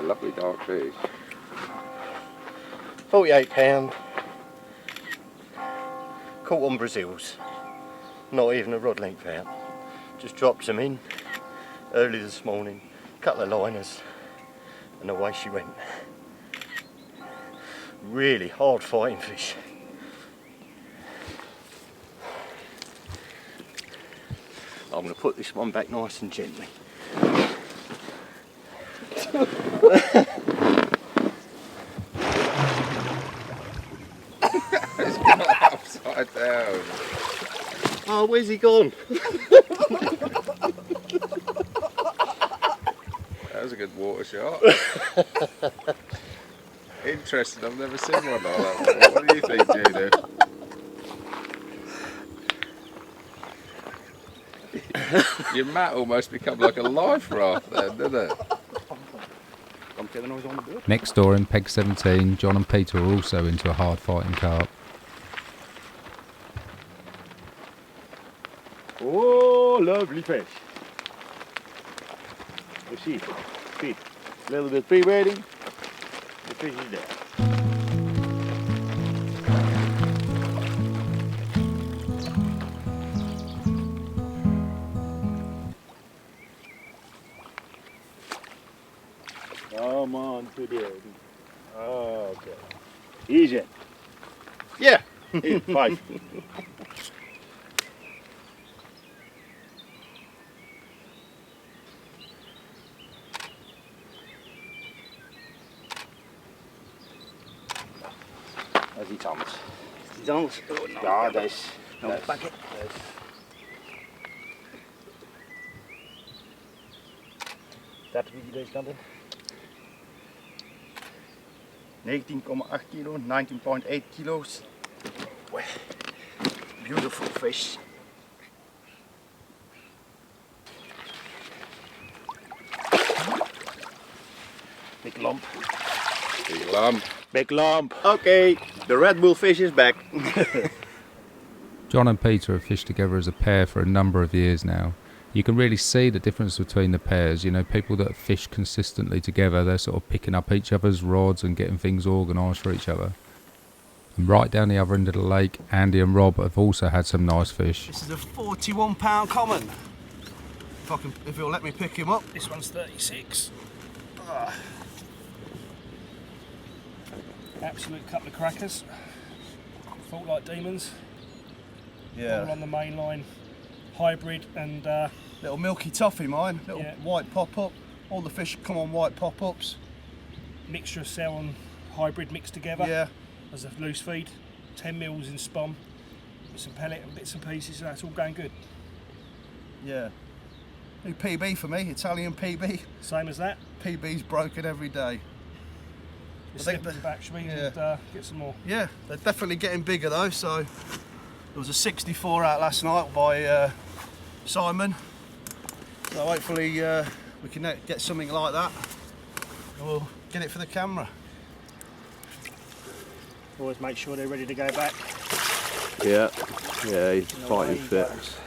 lovely dark fish. £48. Caught on Brazils. Not even a rod length out. Just dropped them in early this morning. Couple of liners. And away she went. Really hard fighting fish. I'm going to put this one back nice and gently. It's gone upside down. Oh, where's he gone? That was a good water shot. Interesting, I've never seen one like that. What do you think, Judah? Your mat almost become like a life raft then, doesn't it? Next door in Peg 17, John and Peter are also into a hard fighting carp. Oh, lovely fish. You see, feet. A little bit pre-waiting. The fish is there. Come on to the end. Oh, okay. Easy. Yeah. 5. Dat is iets anders. Is iets anders? Oh, nou, Ja, dat is... Nou, pakken. Dat wie deze kant in? 19,8 kilo, 19,8 kilo's. Beautiful fish. Big lump. Big lump. Big lump. Okay, the Red Bull fish is back. John and Peter have fished together as a pair for a number of years now. You can really see the difference between the pairs. You know, people that fish consistently together, they're sort of picking up each other's rods and getting things organised for each other. And right down the other end of the lake, Andy and Rob have also had some nice fish. This is a £41 common. If it'll let me pick him up. This one's 36. Absolute couple of crackers. Fought like demons. All on the main line. Hybrid and Little milky toffee mine, little Yeah. white pop-up. All the fish come on white pop-ups. mixture of cell and hybrid mixed together. Yeah. As a loose feed. 10 mils in spom. With some pellet and bits and pieces, so that's all going good. Yeah. New PB for me, Italian PB. Same as that. PB's broken every day. Just I think slip them back, shall we, yeah. and get some more. Yeah, they're definitely getting bigger though, so there was a 64 out last night by Simon. So hopefully we can get something like that. And we'll get it for the camera. Always make sure they're ready to go back. Yeah, he's No fighting way, fit. guys.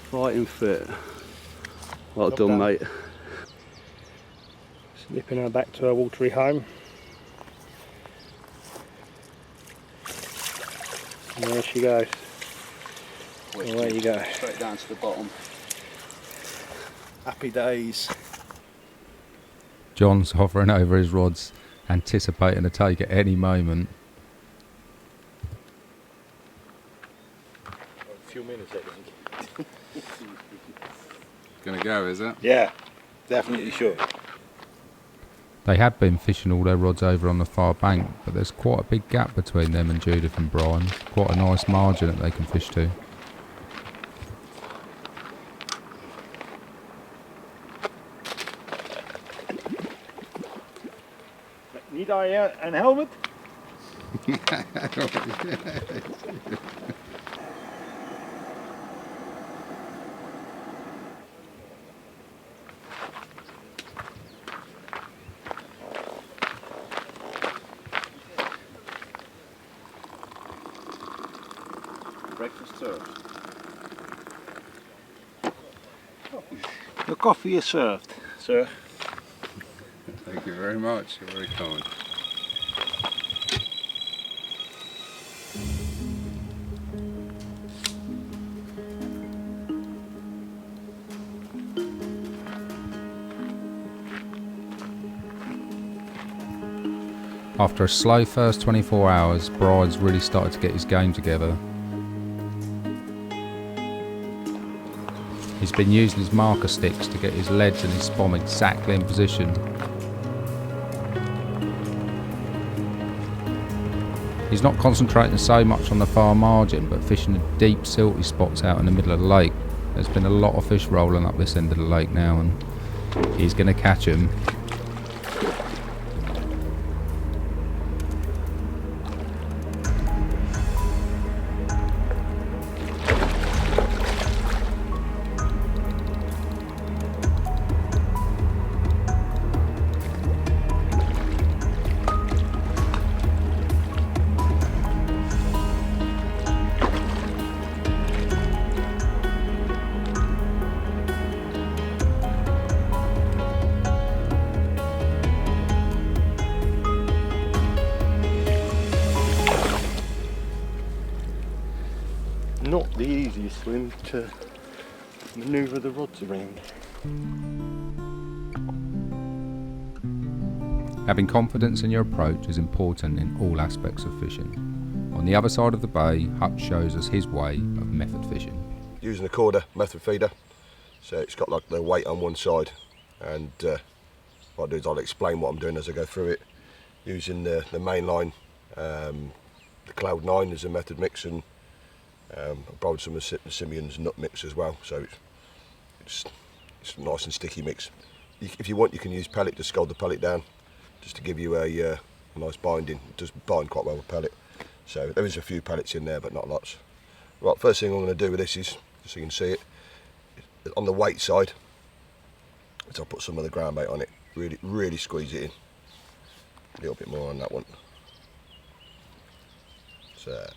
Fighting fit. Well Job done, done. mate. Slipping her back to her watery home. And there she goes. Away you go. Straight down to the bottom. Happy days. John's hovering over his rods, anticipating a take at any moment. A few minutes, I think. Gonna go, is it? Yeah, definitely sure. They had been fishing all their rods over on the far bank, but there's quite a big gap between them and Judith and Brian. Quite a nice margin that they can fish to. Need I een helmet? Breakfast served. The coffee is served, sir. Thank Thank you very much. You're very kind. After a slow first 24 hours, Bride's really started to get his game together. He's been using his marker sticks to get his leads and his spom exactly in position. He's not concentrating so much on the far margin, but fishing the deep silty spots out in the middle of the lake. There's been a lot of fish rolling up this end of the lake now, and he's going to catch them. Not the easiest swim to manoeuvre the rods around. Having confidence in your approach is important in all aspects of fishing. On the other side of the bay, Hutch shows us his way of method fishing. Using a quarter method feeder, so it's got like the weight on one side, and what I do is I'll explain what I'm doing as I go through it. Using the main line, the Cloud 9 as a method mix, and I borrowed some of Simeon's nut mix as well, so it's a nice and sticky mix. If you want, you can use pellet to scald the pellet down, just to give you a nice binding. It does bind quite well with pellet. So there is a few pellets in there, but not lots. Right, first thing I'm going to do with this is, just so you can see it, on the weight side, is I'll put some of the ground bait on it. Really squeeze it in. A little bit more on that one. So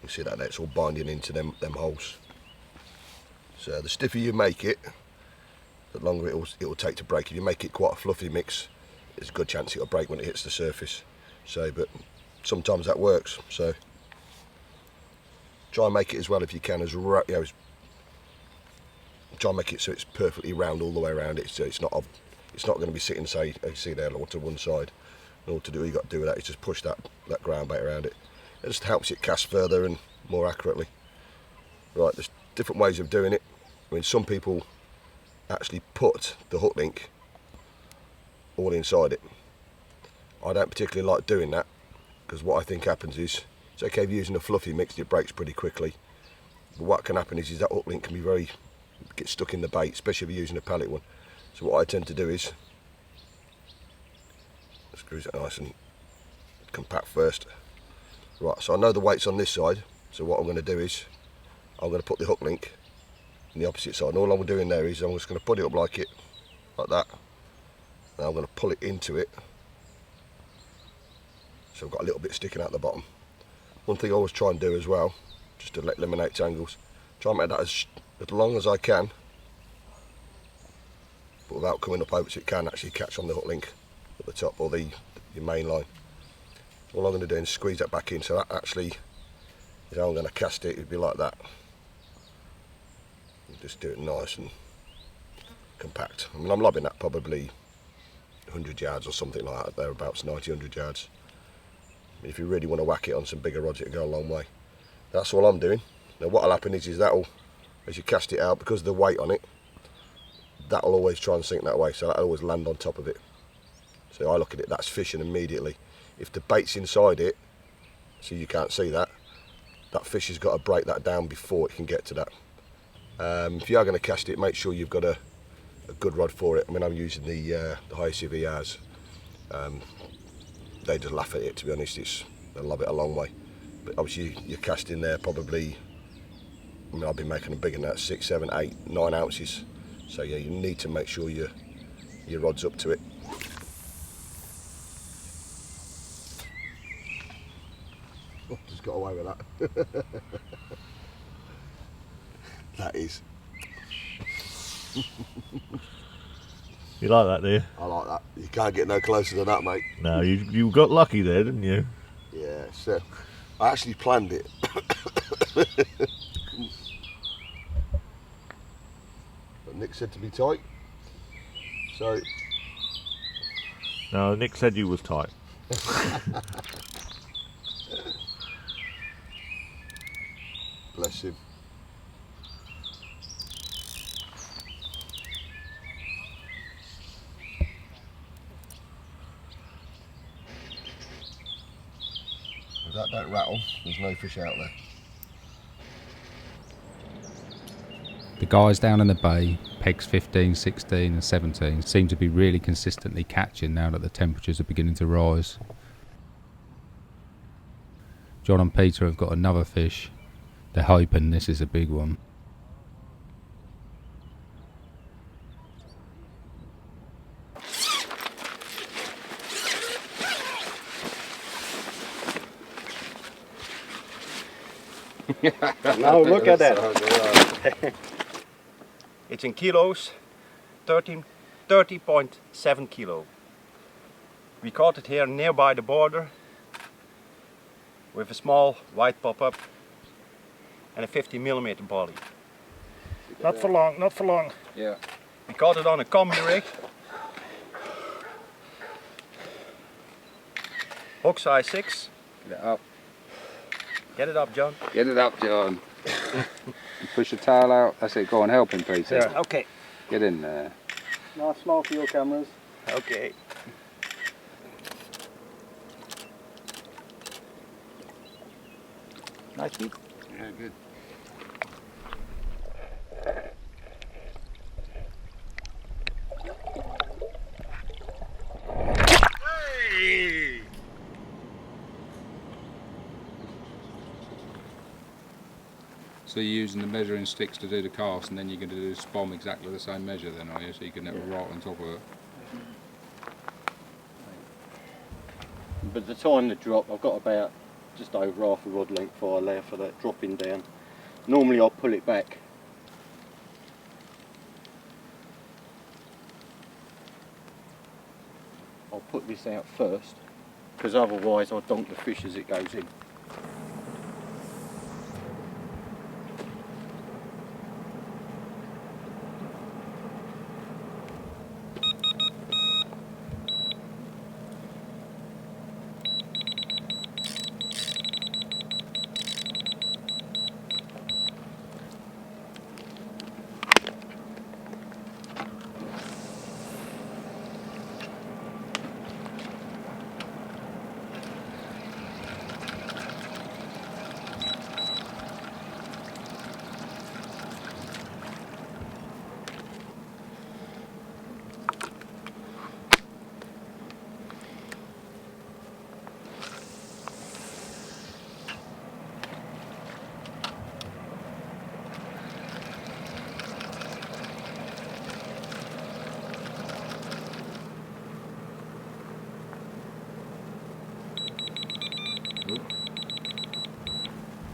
you see that there, it's all binding into them holes. So the stiffer you make it, the longer it'll take to break. If you make it quite a fluffy mix, there's a good chance it'll break when it hits the surface. So, but sometimes that works. So try and make it as well if you can, try and make it so it's perfectly round all the way around it. So it's not going to be sitting, say, you see there, to one side. And all to do, all you got to do with that is just push that ground bait around it. It just helps it cast further and more accurately. Right, there's different ways of doing it. I mean, some people actually put the hook link all inside it. I don't particularly like doing that, because what I think happens is, it's okay if you're using a fluffy mix, it breaks pretty quickly. But what can happen is that hook link can be get stuck in the bait, especially if you're using a pellet one. So what I tend to do is, screws it nice and compact first. Right, so I know the weight's on this side, so what I'm going to do is, I'm going to put the hook link on the opposite side, and all I'm doing there is I'm just going to put it up like that, and I'm going to pull it into it, so I've got a little bit sticking out the bottom. One thing I always try and do as well, just to eliminate tangles, try and make that as long as I can, but without coming up over, so it can actually catch on the hook link at the top, or your main line. All I'm going to do is squeeze that back in, so that actually is how I'm going to cast it. It'd be like that. Just do it nice and compact. I mean, I'm lobbing that probably 100 yards or something like that, thereabouts, 90-100 yards. I mean, if you really want to whack it on some bigger rods, it'll go a long way. That's all I'm doing. Now what'll happen is that'll, as you cast it out, because of the weight on it, that'll always try and sink that way, so that'll always land on top of it. So I look at it, that's fishing immediately. If the bait's inside it, so you can't see that fish has got to break that down before it can get to that. If you are going to cast it, make sure you've got a good rod for it. I mean, I'm using the high CVRs. They just laugh at it, to be honest. They'll lob it a long way. But obviously you're casting there probably, I mean, I've been making them bigger than that, 6, 7, 8, 9 ounces. So yeah, you need to make sure your rod's up to it. Oh, just got away with that. That is. You like that, do you? I like that. You can't get no closer than that, mate. No, you got lucky there, didn't you? Yeah, so I actually planned it. But Nick said to be tight. So No, Nick said you was tight. bless him. If that don't rattle, there's no fish out there. The guys down in the bay, pegs 15, 16 and 17, seem to be really consistently catching now that the temperatures are beginning to rise. John and Peter have got another fish. They're hoping this is a big one. Now look at that. It's in kilos, 30.7 kilo. We caught it here nearby the border with a small white pop-up and a 50mm bolly. Not for long, not for long. Yeah. We caught it on a combi rig. Hook size 6. Get it up. Get it up, John. Get it up, John. Push the tail out. That's it. Go on, help him, Peter. Yeah. Okay. Get in there. Nice smile for your cameras. Okay. Nice meat. Yeah, good. So you're using the measuring sticks to do the cast, and then you're going to do the spom exactly the same measure then, are you? So you can have it right on top of it. But the time to drop, I've got about just over half a rod length before I allow for that dropping down. Normally I'll pull it back. I'll put this out first, because otherwise I'll donk the fish as it goes in.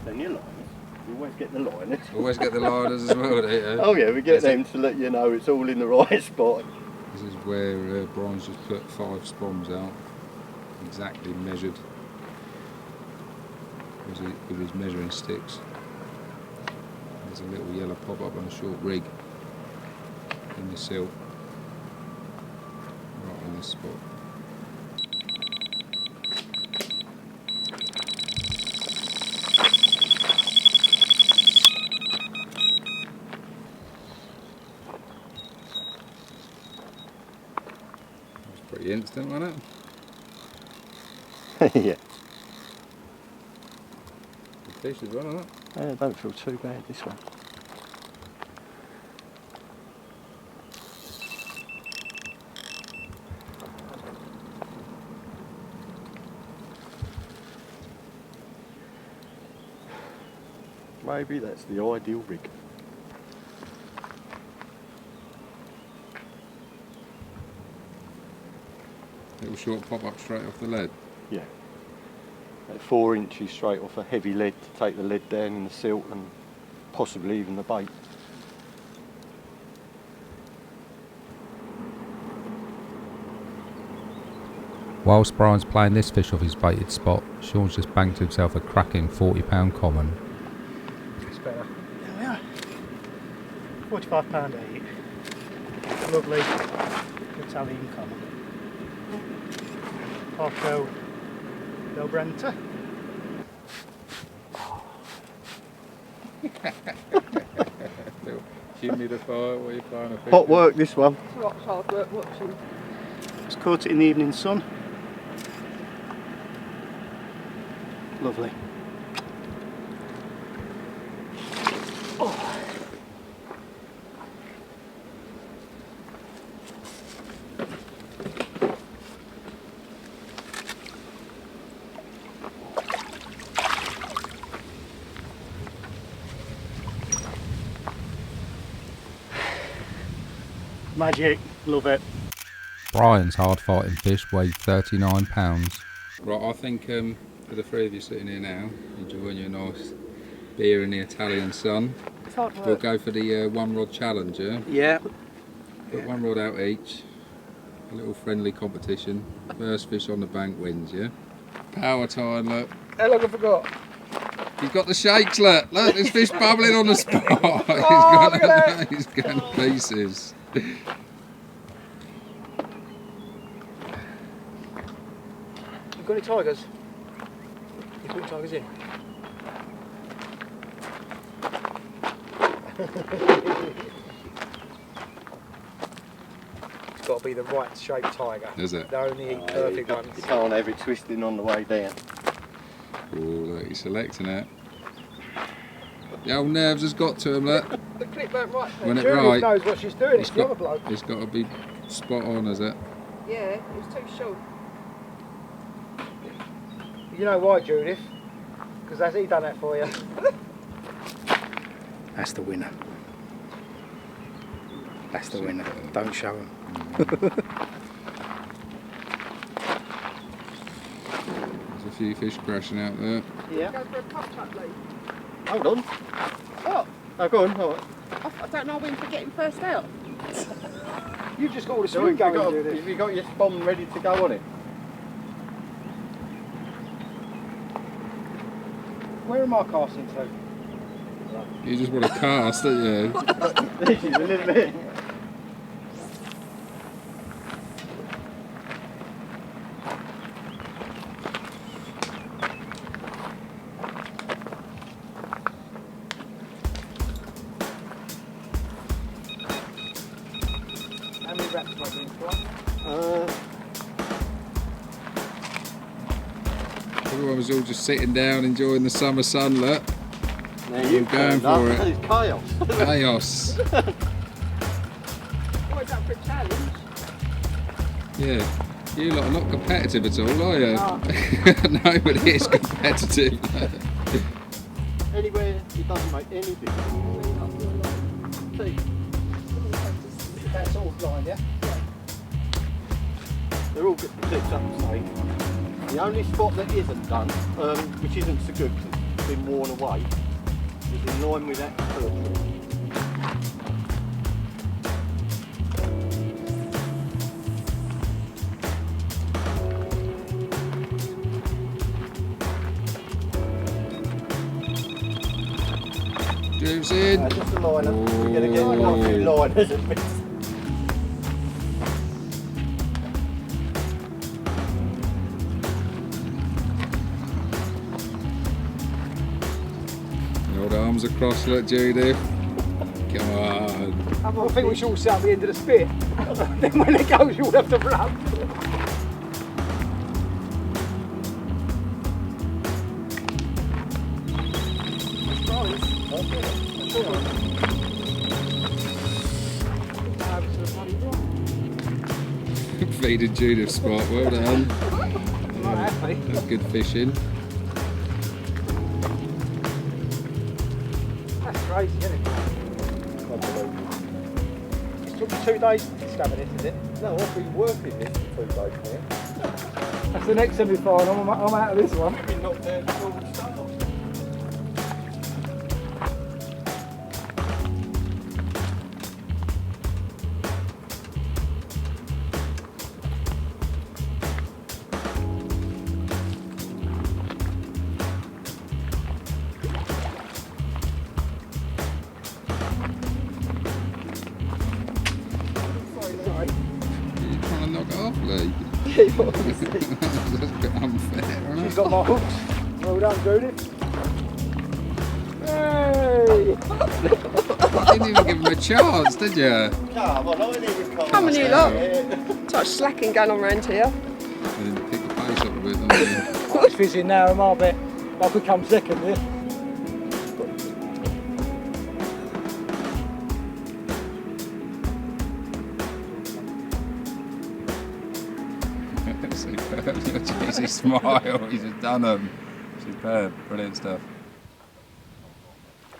Then your liners. You always get the liners. Always get the liners as well, don't you? Oh yeah, we get them to let you know it's all in the right spot. This is where Brian's just put 5 spoms out, exactly measured with his measuring sticks. There's a little yellow pop-up on a short rig in the silt, right on this spot. Pretty instant, wasn't it? Yeah. Good fish as well, isn't it? I don't feel too bad this one. Maybe that's the ideal rig. Little short pop-up straight off the lead. Yeah. At 4 inches straight off a heavy lead to take the lead down in the silt and possibly even the bait. Whilst Brian's playing this fish off his baited spot, Sean's just banked himself a cracking £40 common. It's better. There we are. £45 a eat. Lovely Italian common. Parco del Brenta. Humidifier, what are you flying a fish? Hot work, this one. It's hard work watching. Just caught it in the evening sun. Lovely. Magic, love it. Brian's hard fighting fish weighed £39. Right, I think for the three of you sitting here now, enjoying your nice beer in the Italian sun, It's hard we'll work. go for the one rod challenge, yeah? Yeah. Put one rod out each, a little friendly competition. First fish on the bank wins, yeah? Power time, look. How long have I got? He's got the shakes, look, there's fish bubbling on the spot. Oh, look at that. He's going to pieces. You got any tigers? You put tigers in? It's got to be the right shaped tiger. Is it? They only eat perfect ones. You can't have it twisting on the way down. Oh, look, he's selecting it. The old nerves has got to him, look. The clip went right. When it Judith right, knows what she's doing. It's the other bloke. it's got to be spot on, is it? Yeah, it was too short. You know why, Judith? Because he done that for you. That's the winner. That's the winner. Don't show him. There's a few fish crashing out there. Yeah. Go for a pup truck, Lee. Hold on. What? Oh, go on. All right. I don't know when to get him first out. You've just got all the So swim have going, Judith. you got your spom ready to go on it? Where am I casting to? You just want to cast, don't you? This is a little bit. How many wraps am I doing for? Everyone was all just sitting down enjoying the summer sun, look. Now you're going for it. It's chaos. Chaos. What is that for a challenge? Yeah. You lot are not competitive at all, are you? No. Nobody is competitive. Anywhere it doesn't make any difference. See, That's all blind, yeah? they're all good clips up the same. The only spot that isn't done, which isn't so good because it's been worn away, is in line with that curve. Juice in. Just a liner. We're going to get a few liners at least. The old arms across, look, Judith. Come on. I think we should all sit at the end of the spit. Then when it goes, you'll have to run. Feeding Judith spot, well done. Not happy. That's good fishing. That's crazy, isn't it? It took you 2 days stabbing it, is it? No, I've been working this for 2 days now. That's the next semi-final. I'm out of this one. I've been knocked down before we start. league. People on the sea. That's a bit unfair, isn't She's it? got my hooks. Well done, Judith. Hey! You didn't even give him a chance, did you? Come on, I didn't even come. Come on, you lot. Such slacking going on around here. I didn't pick the pace up a bit, didn't you? It's fishing now, am I bet? I could come second here. Superb. Jeez, he smiled. He's just done them. Superb. Brilliant stuff.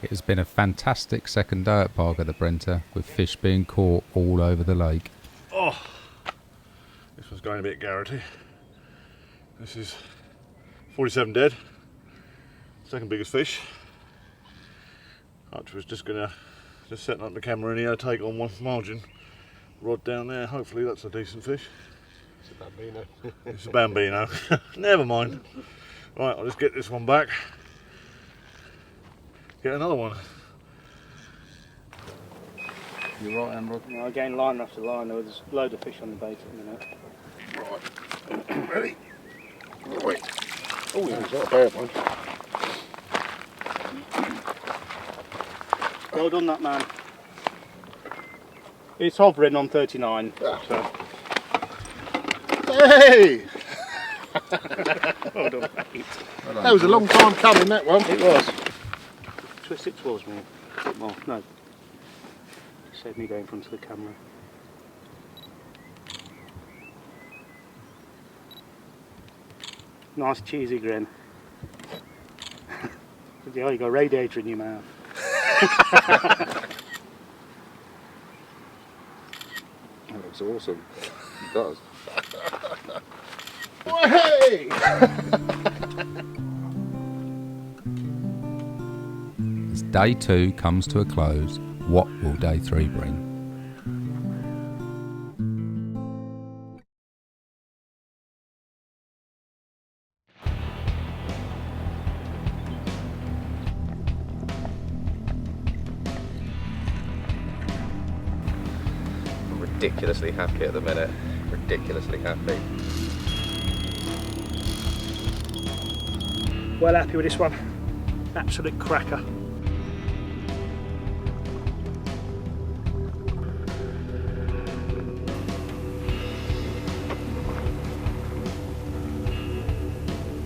It has been a fantastic second day at Parco del Brenta, with fish being caught all over the lake. Oh, this one's going a bit garrety. This is 47 dead. Second biggest fish. Hutch was just setting up the camera in here, take on one margin rod down there. Hopefully that's a decent fish. It's a bambino. It's a bambino. Never mind. Right, I'll just get this one back. Get another one. You're right, Amrod. You know, again, line after line, there's a load of fish on the bait at the minute. Right. Ready? Wait. Oh, it's not a bad one. Well done, that man. It's hovering on 39. Ah. So. Hey! Well done, mate. That was a long time coming, that one. It was. Twist it towards me. A bit more. No. Save me going in front of the camera. Nice cheesy grin. Yeah, you got a radiator in your mouth. That looks awesome. It does. Hey! As day 2 comes to a close, what will day 3 bring? I'm ridiculously happy at the minute. Ridiculously happy. Well happy with this one. Absolute cracker.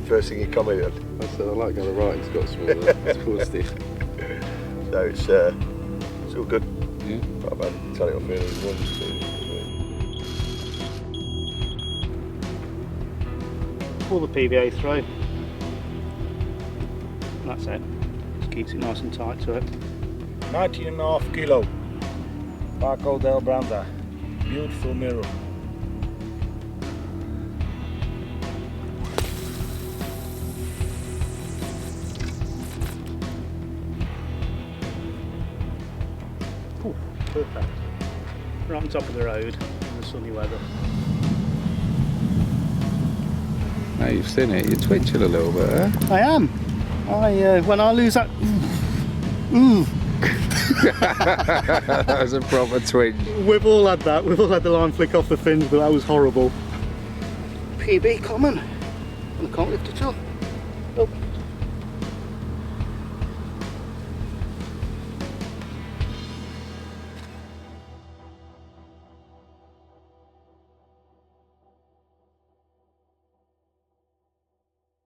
First thing you commented. I said I like going right, it's got smaller, it's positive. So it's all good. Yeah. Right, man, turn it off here. 1, 2, 3. Pull the PVA through. That's it. Just keeps it nice and tight to it. 19.5 kilo. Parco del Brenta. Beautiful mirror. Ooh, perfect. Right on top of the road in the sunny weather. Now you've seen it, you twitching a little bit, eh? I am. When I lose that. Ooh. That was a proper twitch. We've all had that. We've all had the line flick off the fins, but that was horrible. PB common. And I can't lift it up. Oh.